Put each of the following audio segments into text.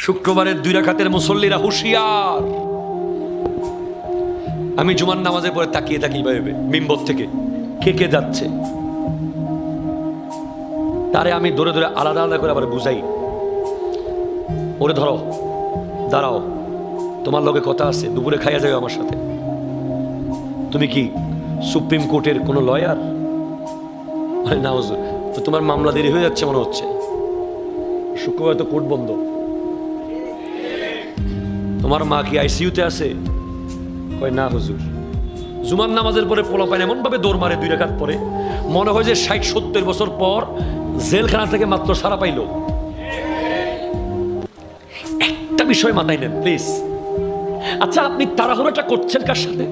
শুক্রবারের 2 রাকাতের মুসল্লিরা হুঁশিয়ার। আমি জুমার নামাজের পরে তাকিয়ে থাকি ভাবে মিম্বর থেকে কে কে যাচ্ছে, তারে আমি ধরে ধরে আলাদা আলাদা করে আবার বুঝাই, ওরে ধরো, দাঁড়াও, তোমার লগে কথা আছে, দুপুরে খাইয়া যাবে আমার সাথে। তুমি কি সুপ্রিম কোর্টের কোনো লয়ার? না হুজুর, তো তোমার মামলা দেরি হয়ে যাচ্ছে মনে হচ্ছে, শুক্রবার তো কোর্ট বন্ধ। তোমার মা কি আইসিইউতে আছে? কয় না হুজুর। জুমার নামাজের পরে পোলাপাইন এমন ভাবে দৌড় মারে 2 রাকাত পরে, মনে হয় যে 60-70 বছর পর জেলখানা থেকে মাত্র সারা পাইল। একটা বিষয় মাথায় নেন প্লিজ। আচ্ছা, আপনি তাড়াহুড়োটা করছেন কার সাথে?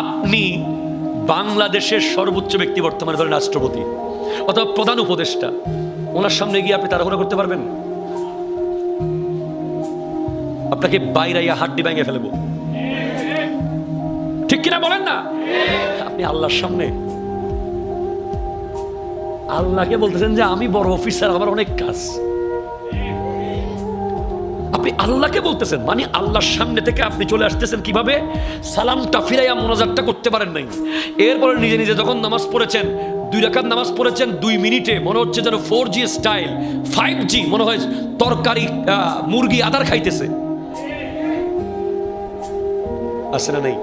আপনি বাংলাদেশের সর্বোচ্চ ব্যক্তি, বর্তমানে ধরেন রাষ্ট্রপতি অথবা প্রধান উপদেষ্টা, ওনার সামনে গিয়ে আপনি তাড়াহুড়ো করতে পারবেন? আপনাকে বাইরাইয়া হাড্ডি ভেঙে ফেলবো, ঠিক কিনা বলেন না? আপনি আল্লাহর সামনে আল্লাহকে বলতেছেন যে আমি বড় অফিসার, আমার অনেক কাজ। আপনি আল্লাহকে বলতেছেন, মানে আল্লাহর সামনে থেকে আপনি চলে আসতেছেন কিভাবে? সালামটা ফিরাইয়া মোনাজাতটা করতে পারেন নাই। এরপরে নিজে নিজে যখন নামাজ পড়েছেন, 2 রাকাত নামাজ পড়েছেন 2 মিনিটে, মনে হচ্ছে যেন 4G স্টাইল, 5G, মনে হয় তরকারি মুরগি আদার খাইতেছে। আছে না নাই?